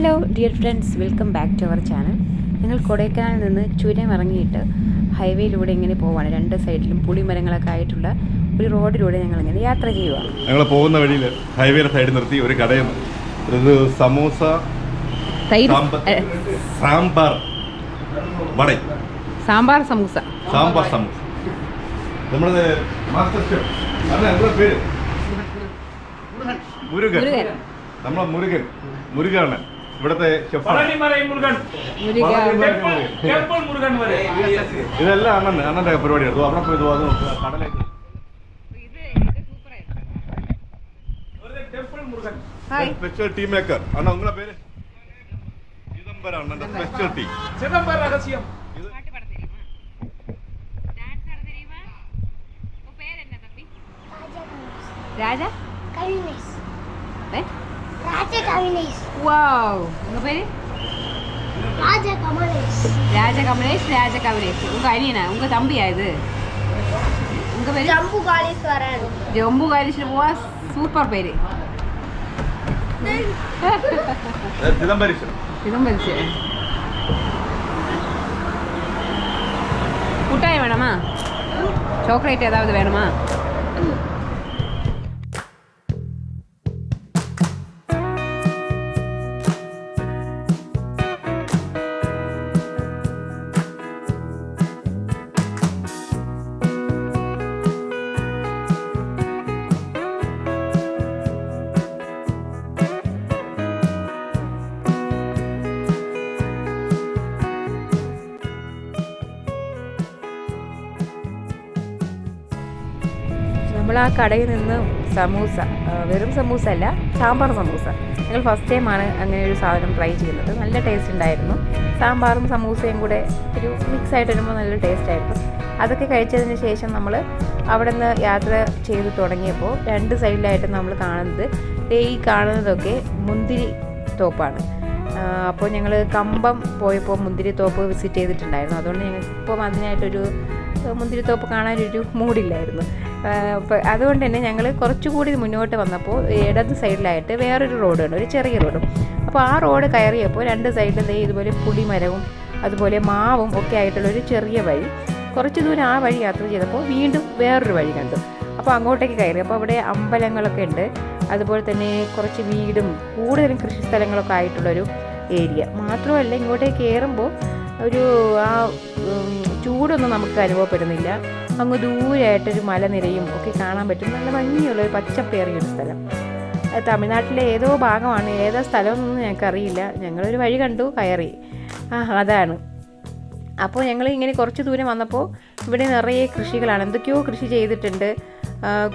Hello dear friends, welcome back to our channel. ഞങ്ങൾ കൊടൈക്കനാലിൽ നിന്ന് ചുരം ഇറങ്ങിയിട്ട് ഹൈവേയിലൂടെ ഇങ്ങനെ പോവാണ്. രണ്ട് സൈഡിലും പുളിമരങ്ങളൊക്കെ ആയിട്ടുള്ള ഒരു റോഡിലൂടെ ഞങ്ങളിങ്ങനെ യാത്ര ചെയ്യുക. ഞങ്ങൾ പോകുന്ന വഴിയിൽ ഹൈവേയുടെ സൈഡിൽ നിർത്തി ഒരു കടയിൽ ഒരു സമൂസ സാമ്പാർ വട സാമ്പാർ സമൂസ നമ്മുടെ മാസ്റ്റർ ഷെഫ് നമ്മുടെ പേര് മുരുകൻ. നമ്മളെ മുരുകൻ ഇവിടുത്തെ ഇതെല്ലാം അണ്ണന്റെ പരിപാടി എടുത്തു. അവിടെ പോയി അത് കടലേക്ക് സ്പെഷ്യൽ ടീ മേക്കർ അണ്ണ നിങ്ങളെ പേര് ചിദംബരം. അണ്ണന്റെ സ്പെഷ്യൽ ടീ രഹസ്യം. രാജ ராஜ கமலேஷ் உங்க அணியனா உங்க தம்பியா இது? உங்க பேரு ஜம்பு காளீஸ்வரன். ஜம்பு காளீஸ்வரன் சூப்பர் பேரு. சிதம்பரேஸ்வரன். முட்டாய் வேணுமா? சாக்லேட் ஏதாவது வேணுமா? നമ്മൾ ആ കടയിൽ നിന്ന് സമൂസ, വെറും സമൂസ അല്ല, സാമ്പാർ സമൂസ. ഞങ്ങൾ ഫസ്റ്റ് ടൈമാണ് അങ്ങനെ ഒരു സാധനം ട്രൈ ചെയ്യുന്നത്. നല്ല ടേസ്റ്റ് ഉണ്ടായിരുന്നു. സാമ്പാറും സമൂസയും കൂടെ ഒരു മിക്സ് ആയിട്ട് വരുമ്പോൾ നല്ല ടേസ്റ്റ് ആയിരുന്നു. അതൊക്കെ കഴിച്ചതിന് ശേഷം നമ്മൾ അവിടെ നിന്ന് യാത്ര ചെയ്ത് തുടങ്ങിയപ്പോൾ രണ്ട് സൈഡിലായിട്ട് നമ്മൾ കാണുന്നത് ഈ കാണുന്നതൊക്കെ മുന്തിരി തോപ്പാണ്. അപ്പോൾ ഞങ്ങൾ കമ്പം പോയപ്പോൾ മുന്തിരിത്തോപ്പ് വിസിറ്റ് ചെയ്തിട്ടുണ്ടായിരുന്നു. അതുകൊണ്ട് ഞങ്ങൾക്ക് ഇപ്പം അതിനായിട്ടൊരു മുന്തിരിത്തോപ്പ് കാണാനൊരു മൂഡില്ലായിരുന്നു. അപ്പോൾ അതുകൊണ്ട് തന്നെ ഞങ്ങൾ കുറച്ചുകൂടി മുന്നോട്ട് വന്നപ്പോൾ ഇടത് സൈഡിലായിട്ട് വേറൊരു റോഡുണ്ട്, ഒരു ചെറിയ റോഡും. അപ്പോൾ ആ റോഡ് കയറിയപ്പോൾ രണ്ട് സൈഡിലും ഇതുപോലെ പുളിമരവും അതുപോലെ മാവും ഒക്കെ ആയിട്ടുള്ളൊരു ചെറിയ വഴി. കുറച്ച് ദൂരം ആ വഴി യാത്ര ചെയ്തപ്പോൾ വീണ്ടും വേറൊരു വഴി കണ്ടു. അപ്പോൾ അങ്ങോട്ടേക്ക് കയറി. അപ്പോൾ അവിടെ അമ്പലങ്ങളൊക്കെ ഉണ്ട്, അതുപോലെ തന്നെ കുറച്ച് വീടും കൂടുതലും കൃഷി സ്ഥലങ്ങളൊക്കെ ആയിട്ടുള്ളൊരു ഏരിയ. മാത്രമല്ല ഇങ്ങോട്ടേക്ക് കയറുമ്പോൾ ഒരു ആ ചൂടൊന്നും നമുക്ക് അനുഭവപ്പെടുന്നില്ല. അങ്ങ് ദൂരെയായിട്ടൊരു മലനിരയും ഒക്കെ കാണാൻ പറ്റും. നല്ല ഭംഗിയുള്ളൊരു പച്ചപ്പേറിയൊരു സ്ഥലം. തമിഴ്നാട്ടിലെ ഏതോ ഭാഗമാണ്, ഏതാ സ്ഥലമൊന്നും ഞങ്ങൾക്കറിയില്ല. ഞങ്ങളൊരു വഴി കണ്ടു, കയറി. അതാണ്. അപ്പോൾ ഞങ്ങൾ ഇങ്ങനെ കുറച്ച് ദൂരം വന്നപ്പോൾ ഇവിടെ നിറയെ കൃഷികളാണ്. എന്തൊക്കെയോ കൃഷി ചെയ്തിട്ടുണ്ട്.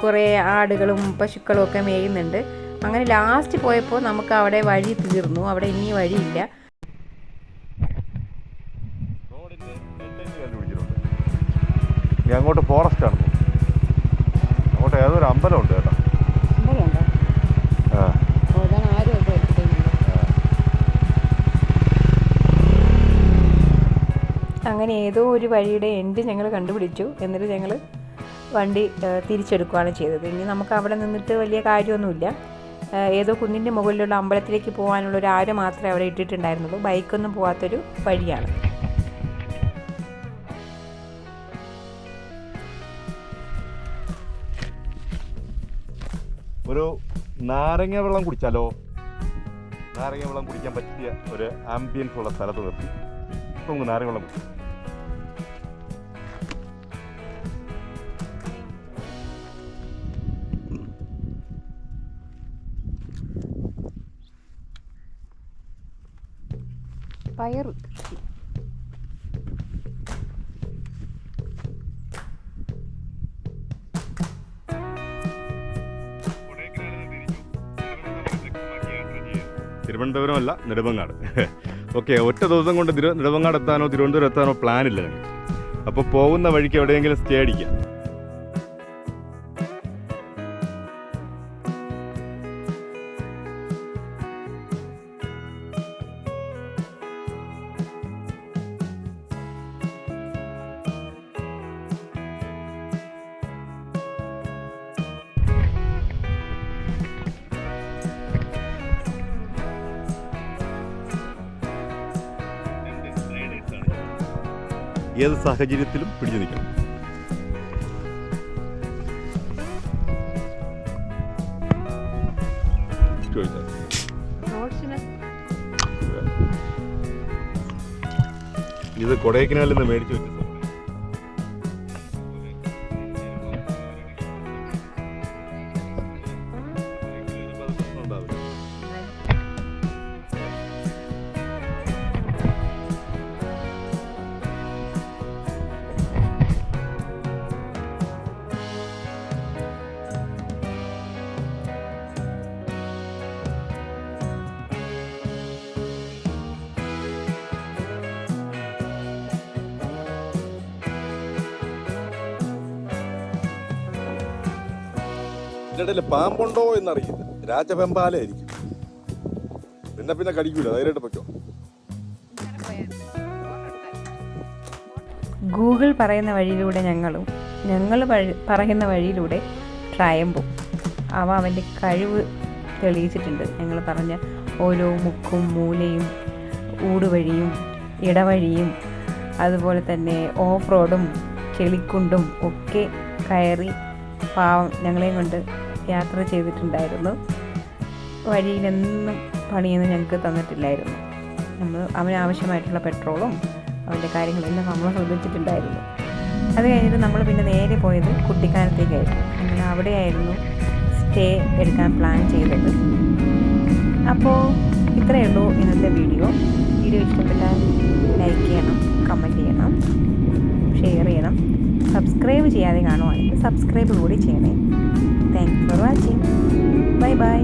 കുറേ ആടുകളും പശുക്കളും ഒക്കെ മേയുന്നുണ്ട്. അങ്ങനെ ലാസ്റ്റ് പോയപ്പോൾ നമുക്ക് അവിടെ വഴി തീർന്നു. അവിടെ ഇനി വഴിയില്ല. അങ്ങോട്ട് ഫോറസ്റ്റ് ആണ്. അങ്ങോട്ട് ഏതൊരു അമ്പലമുണ്ട് കേട്ടോ. അങ്ങനെ ഏതോ ഒരു വഴിയുടെ എൻഡ് ഞങ്ങൾ കണ്ടുപിടിച്ചു. എന്നിട്ട് ഞങ്ങൾ വണ്ടി തിരിച്ചെടുക്കുകയാണ് ചെയ്തത്. ഇനി നമുക്ക് അവിടെ നിന്നിട്ട് വലിയ കാര്യമൊന്നുമില്ല. ഏതോ കുന്നിൻ്റെ മുകളിലുള്ള അമ്പലത്തിലേക്ക് പോകാനുള്ളൊരു ആരോ മാത്രമേ അവിടെ ഇട്ടിട്ടുണ്ടായിരുന്നുള്ളൂ. ബൈക്കൊന്നും പോകാത്തൊരു വഴിയാണ്. ഒരു നാരങ്ങ വെള്ളം കുടിച്ചാലോ? നാരങ്ങ വെള്ളം കുടിക്കാൻ പറ്റിയ ഒരു ആംബിയൻസ് ഉള്ള സ്ഥലത്ത് നിർത്തി നമുക്ക് നാരങ്ങ വെള്ളം കുടിക്കാം. പയർ തിരുവനന്തപുരമല്ല, നെടുമങ്ങാട്. ഓക്കെ, ഒറ്റ ദിവസം കൊണ്ട് നെടുമങ്ങാട് എത്താനോ തിരുവനന്തപുരം എത്താനോ പ്ലാനില്ല ഞങ്ങൾക്ക്. അപ്പോൾ പോകുന്ന വഴിക്ക് എവിടെയെങ്കിലും സ്റ്റേ അടിക്കാം. ഏത് സാഹചര്യത്തിലും പിടിച്ചു നിൽക്കണം. ഇത് കൊടൈക്കനാലിൽ നിന്ന് മേടിച്ചു വെച്ച ഇതിനിടയിൽ പാമ്പുണ്ടോ എന്നറിയില്ല. രാജവെമ്പാലായിരിക്കും. പിന്നെ കടിക്കൂല. ധൈര്യമായിട്ട് പറ്റോ. ഗൂഗിൾ പറയുന്ന വഴിയിലൂടെ ഞങ്ങൾ പറയുന്ന വഴിയിലൂടെ ട്രയമ്പും അവൻ്റെ കഴിവ് തെളിയിച്ചിട്ടുണ്ട്. ഞങ്ങൾ പറഞ്ഞ ഓരോ മുക്കും മൂലയും ഊടുവഴിയും ഇടവഴിയും അതുപോലെ തന്നെ ഓഫ് റോഡും ചെളിക്കുണ്ടും ഒക്കെ കയറി പാവം ഞങ്ങളെയും കൊണ്ട് യാത്ര ചെയ്തിട്ടുണ്ടായിരുന്നു. വഴിയിലെന്നും പണിയൊന്നും ഞങ്ങൾക്ക് തന്നിട്ടില്ലായിരുന്നു. അവന് ആവശ്യമായിട്ടുള്ള പെട്രോളും അവൻ്റെ കാര്യങ്ങളെല്ലാം നമ്മൾ ശ്രദ്ധിച്ചിട്ടുണ്ടായിരുന്നു. അത് കഴിഞ്ഞിട്ട് നമ്മൾ പിന്നെ നേരെ പോയത് കുട്ടിക്കാനത്തേക്കായിരുന്നു. അങ്ങനെ അവിടെയായിരുന്നു സ്റ്റേ എടുക്കാൻ പ്ലാൻ ചെയ്തത്. അപ്പോൾ ഇത്രയേ ഉള്ളൂ ഇന്നത്തെ വീഡിയോ. ഇഷ്ടപ്പെട്ടാൽ ലൈക്ക് ചെയ്യണം, കമൻറ്റ് ചെയ്യണം, ഷെയർ ചെയ്യണം. സബ്സ്ക്രൈബ് ചെയ്യാതെ കാണുവാണെങ്കിൽ സബ്സ്ക്രൈബ് കൂടി ചെയ്യണേ. Thanks for watching. Bye bye.